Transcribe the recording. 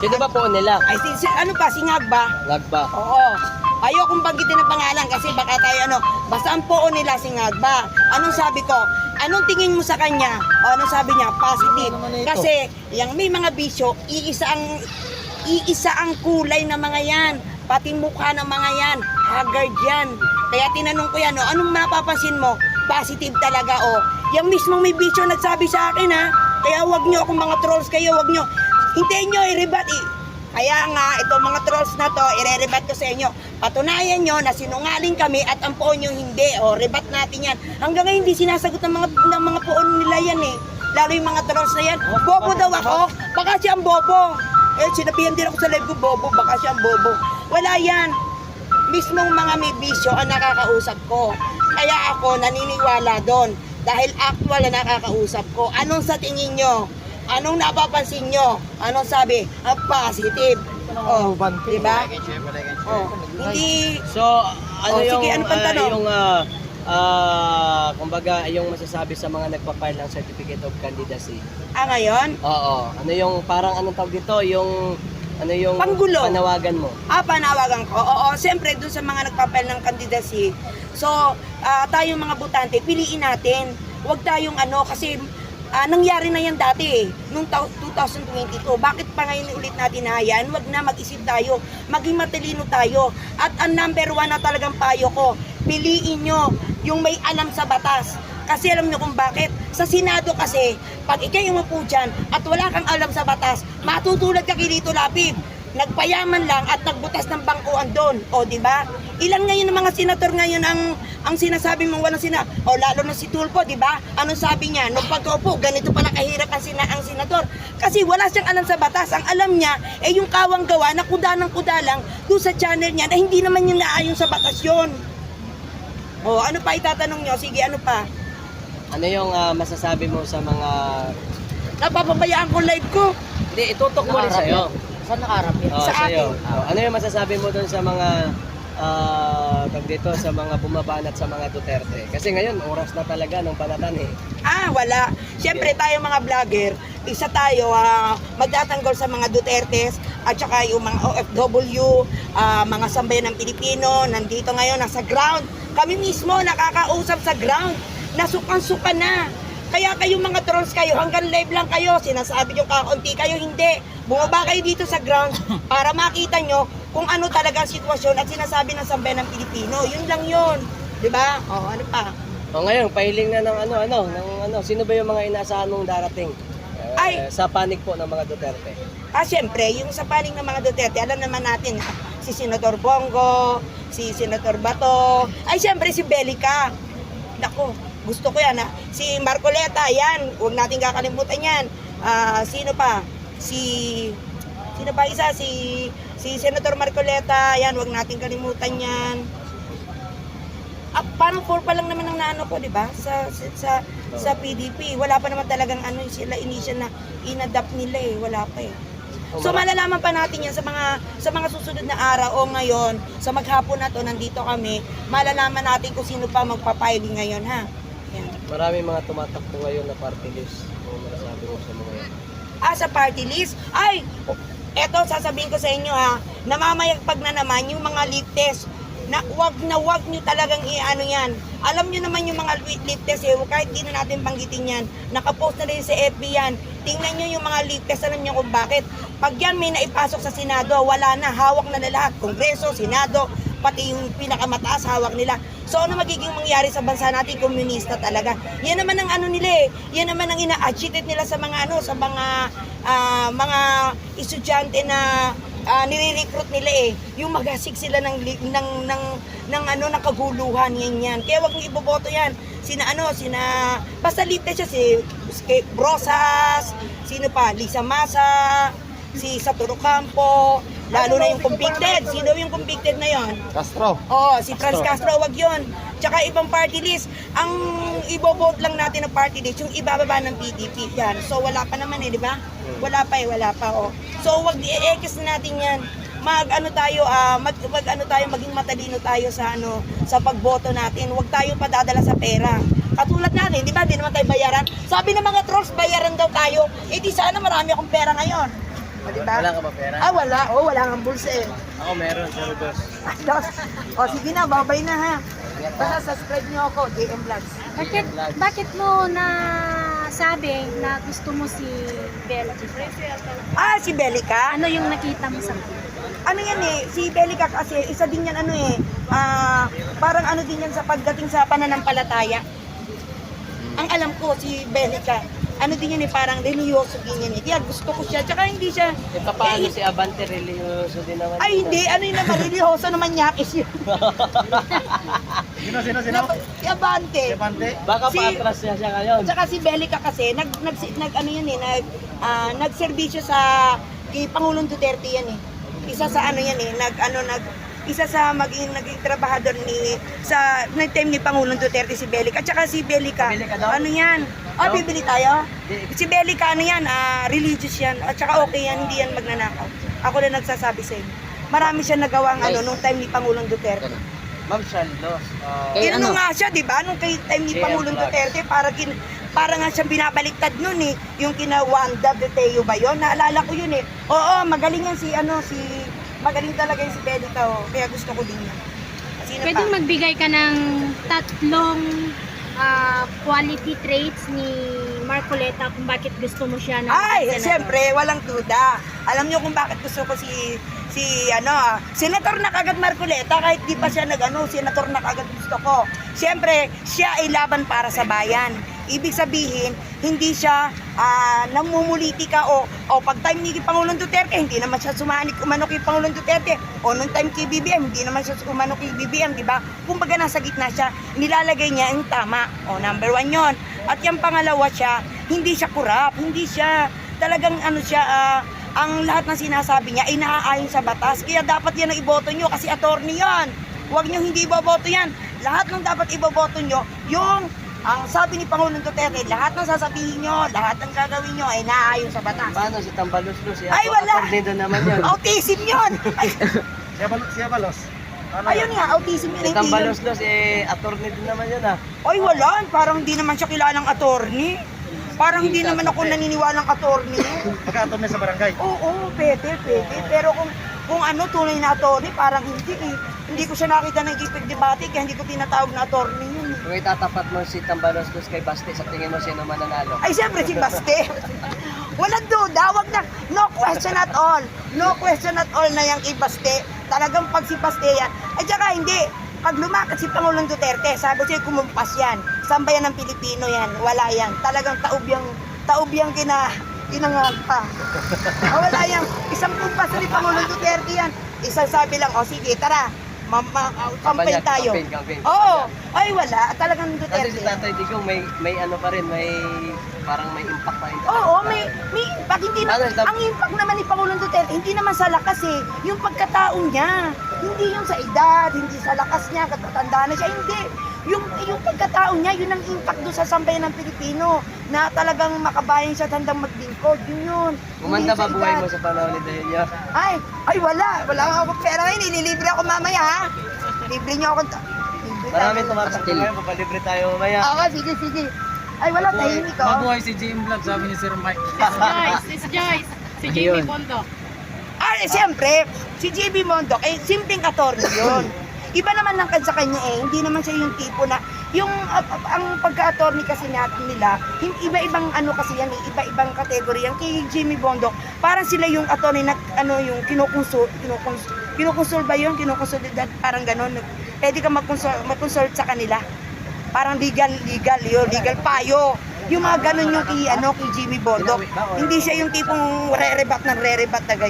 Sino ba po nila? Ay, ano ba? Si Ngagba? Ngagba. Oo. Ayokong banggitin ang pangalan kasi baka tayo basta ang poon nila si Ngagba. Anong sabi ko? Anong tingin mo sa kanya? O anong sabi niya? Positive. Kasi yung may mga bisyo, iisa ang kulay ng mga yan. Pati mukha ng mga yan. Haggard yan. Kaya tinanong ko yan, anong napapansin mo? Positive talaga, Yung mismong may bisyo nagsabi sa akin, ha? Kaya wag nyo akong mga trolls kayo, wag nyo. Hintayin nyo, i-rebat, Kaya nga, itong mga trolls na to, i-rebat ko sa inyo. Patunayan nyo na sinungaling kami at ang poon nyo hindi. Rebat natin yan. Hanggang ngayon, hindi sinasagot ng mga poon nila yan, Lalo yung mga trolls na yan. Bobo daw ako. Baka siyang bobo. Sinabihan din ako sa live ko, bobo. Baka siyang bobo. Wala yan. Mismong mga may bisyo ang nakakausap ko. Kaya ako naniniwala doon. Dahil actual na nakakausap ko. Anong sa tingin nyo? Anong napapansin nyo? Anong sabi? Positive. Diba? Hindi. So, ano yung, sige, ano pang tanong? kumbaga, yung masasabi sa mga nagpa-file ng Certificate of Candidacy? Ngayon? Oo. Ano yung, parang anong tawag dito? Ano yung Panggulo. panawagan mo? Panawagan ko. Oo, siyempre doon sa mga nagpapel ng candidacy. So, tayong mga botante, piliin natin. Huwag tayong kasi nangyari na yan dati nung 2022. Bakit pa ngayon ulit natin hayaan? Huwag na, mag-isip tayo. Maging matalino tayo. At ang number 1 na talagang payo ko, piliin nyo yung may alam sa batas. Kasi alam nyo kung bakit? Sa Senado kasi, pag ikay umupo dyan at wala kang alam sa batas, matutulad ka kay Lito Lapid. Nagpayaman lang at nagbutas ng bangkuan doon. Di ba? Ilan ngayon ng mga senator ngayon ang sinasabi mong walang lalo na si Tulfo, di ba? Anong sabi niya? Nung pagkaupo, ganito pala kahirap ang senador. Kasi wala siyang alam sa batas. Ang alam niya, yung kawang gawa na kuda ng kuda lang doon sa channel niya na hindi naman yung naayon sa batas yun. Ano pa itatanong nyo? Sige, ano pa? Ano yung masasabi mo sa mga... Napapabayaan ko live ko. Hindi, itutok mo rin sa'yo. Saan nakaharap yan? Sa sa'yo. akin. Ano yung masasabi mo dun sa mga sa mga bumabanat sa mga Duterte? Kasi ngayon, oras na talaga ng banatan Wala. Siyempre tayo mga vlogger, isa tayo magtatanggol sa mga Dutertes at saka yung mga OFW, mga sambayan ng Pilipino, nandito ngayon, nasa ground. Kami mismo nakakausap sa ground. Nasukan-sukan na. Kaya kayo mga trolls kayo, hanggang live lang kayo, sinasabi nyo kakaunti kayo, hindi. Bumaba kayo dito sa ground para makita nyo kung ano talaga ang sitwasyon at sinasabi ng sambayan ng Pilipino. Yun lang yun. Diba? Ano pa? Ngayon, pahiling na ng sino ba yung mga inaasahan mong darating? Sa panig po ng mga Duterte. Siyempre, yung sa panig ng mga Duterte, alam naman natin, si Senator Bongo, si Senator Bato, siyempre si Belica. Naku, gusto ko yan Si Marcoleta, yan, huwag natin kakalimutan yan. Sino pa? Sino pa isa? Si Senator Marcoleta, yan, huwag natin kalimutan yan. Parang 4 pa lang naman ang naano ko, di ba? Sa PDP. Wala pa naman talagang sila initial na inadapt nila wala pa So malalaman pa natin yan sa mga susunod na araw o ngayon, sa maghapon na to, nandito kami, malalaman natin kung sino pa magpapiling ngayon, ha? Yan. Maraming mga tumatakbo ngayon na party list. Kung masasabi mo sa mga yan. Sa party list? Eto, sasabihin ko sa inyo namamayagpag na naman yung mga leak test na wag nyo talagang yan. Alam nyo naman yung mga leak test kahit di na natin banggitin yan. Nakapost na rin sa FB yan. Tingnan nyo yung mga leak test, alam nyo kung bakit. Pag yan may naipasok sa Senado, wala na, hawak na lahat. Kongreso, Senado, pati yung pinakamataas, hawak nila. So ano magiging mangyari sa bansa natin? Komunista talaga. Yan naman ang nila Yan naman ang ina-achieve nila sa mga mga estudyante na nire-recruit nila yung magasig sila ng kaguluhan yan. Kaya wag niyo iboboto yan. Basta lite siya si Brosas, sino pa? Lisa Masa, si Saturo Campo, lalo na yung convicted. Sino yung convicted na yon? Castro. Si Franz Castro, wag yon. Tsaka ibang party list. Ang ibobote lang natin ng party list, yung ibababa ng PDP yan. So wala pa naman di ba? Wala pa So wag i-ekis na natin yan. Tayo, maging matalino tayo sa pagboto natin. Huwag tayo padadala sa pera. Katulad natin, di ba? Di naman tayo bayaran. Sabi ng mga trolls, bayaran daw tayo. Di sana marami akong pera ngayon. O, diba? Wala ka ba pera? Ah, wala. Oh, wala kang bulsa eh. Ako meron, 02. Dos. O, sige na, babay na ha. Basta subscribe niyo ako, JM Vlogs. Bakit mo na sabi na gusto mo si Belgi? Ah, si Belica? Ano yung nakita mo sa kanya? Ano yan eh, si Belica kasi isa din yan ano eh, parang ano din yan sa pagdating sa pananampalataya. Ang alam ko si Belica, ano din yan eh, parang religyoso din yan eh. Kaya gusto ko siya, tsaka hindi siya, E paano si Abante religyoso din naman? ay hindi, ano yun naman, religyoso naman yakis yun. Sino? Si Abante. Baka Si- pa-atras siya ngayon. Tsaka si Belica kasi, nag ano yan eh, nagserbisyo sa, kay Pangulong Duterte yan eh. Isa sa ano yan eh, isa sa naging trabahador sa time ni Pangulong Duterte si Belica. At saka si Belica, Belica daw? ano yan? No? Bibili tayo? Di- Si Belica, ano yan, religious yan. At saka okay yan, hindi yan magnanakaw. Ako na nagsasabi sa inyo. Marami siya nagawang ano, nung time ni Pangulong Duterte. Ma'am Shaldos. Inano nga siya, di ba? Nung kay time ni JM Pangulong Vlogs. Duterte, para nga siyang binabaliktad nun eh. Yung kina Wanda Beteo ba yun? Naalala ko yun eh. Oo, magaling yan magaling talaga yung si Belica, oh. Kaya gusto ko din yan. Sino Pwedeng pa? magbigay ka ng tatlong quality traits ni Marcoleta kung bakit gusto mo siya na Ay, maging senador. siyempre, walang duda. Alam niyo kung bakit gusto ko senator na kagad Marcoleta, kahit di pa siya senator na kagad gusto ko. Siyempre, siya ay laban para sa bayan. Ibig sabihin, hindi siya namumulitika o pag time ni Pangulong Duterte, hindi naman siya umano kay Pangulong Duterte. O nung time kay BBM, hindi naman siya umano kay BBM, di ba? Kumbaga nasa gitna siya, nilalagay niya yung tama. O, number 1 yon. At yung pangalawa siya, hindi siya kurap, hindi siya talagang ang lahat ng sinasabi niya ay naaayon sa batas. Kaya dapat yan ang iboto nyo kasi attorney yan. Huwag nyo hindi iboboto yan. Lahat ng dapat iboboto nyo, ang sabi ni Pangulong Duterte, lahat ng sasabihin nyo, lahat ng gagawin nyo ay naaayon sa batas. Paano si Tambaluslos? Ay, wala. Attorney naman yun. Autism yun! Siya balos. Ayun nga, autism yun. Si Hindi yun. Tambaluslos, attorney din naman yun ah. Ay, wala. Parang hindi naman siya kilalang attorney. Parang hindi naman ako naniniwalang attorney. Magka-attorney sa barangay. Oo, pwede. Pero kung tunay na attorney, parang hindi eh. Hindi ko siya nakita ng ipag-debate, kaya hindi ko tinatawag na attorney yun eh. Kung itatapat mo si Tambaluslos kay Baste, sa tingin mo sino mananalo? Ay, siyempre si Baste. Walang duda, wag na. No question at all. No question at all na yung kay Baste. Talagang pag si Baste yan. Ay, tsaka hindi. Pag lumakat si Pangulong Duterte, sabi siya kumumpas yan. Sambayan ng Pilipino yan. Wala yan. Talagang taob yung kinangag pa. Wala yan. Isang kumpas ni Pangulong Duterte yan. Isang sabi lang, sige, tara. Campaign tayo. Campaign. Oo. Ay, wala. Talagang Kasi si Duterte. Tatay Digong may ano pa rin, parang may impact pa rin. Oo, may impact. Ang impact naman ni Pangulong Duterte, hindi naman sa lakas eh. Yung pagkatao niya. Hindi yung sa edad, hindi sa lakas niya, katatanda na siya. Hindi. Yung pagkatao niya, yun ang impact doon sa sambayan ng Pilipino. Na talagang makabayan siya at handang maglingkod. Yun. Kumanda Hindi ba sa buhay edad. mo sa panahon ni Dahilya? Ay, wala. Wala nga ako pera ngayon. Ililibre ako mamaya ha. Libre niyo ako. Maraming tumatakbo ngayon, papalibre tayo mamaya. Oo, sige. Ay, wala. Tahimik ko. Mabuhay si JM Vlog, sabi ni Sir Mike. Joyce. Si Jimmy Pondo. Siyempre, si JB Mondo, simpleng attorney yun. Iba naman lang sa kanya hindi naman siya yung tipo na, ang pagka-attorney kasi nila, iba-ibang kasi yan iba-ibang kategory. Yung kay Jimmy Bondoc, parang sila yung attorney na, yung kinukonsul ba yun? Kinukonsulidad, parang gano'n. Pwede ka mag-consult sa kanila. Parang legal yun, legal payo. Yung mga gano'n yung kay Jimmy Bondoc. Hindi siya yung tipong re-rebat na ganyan.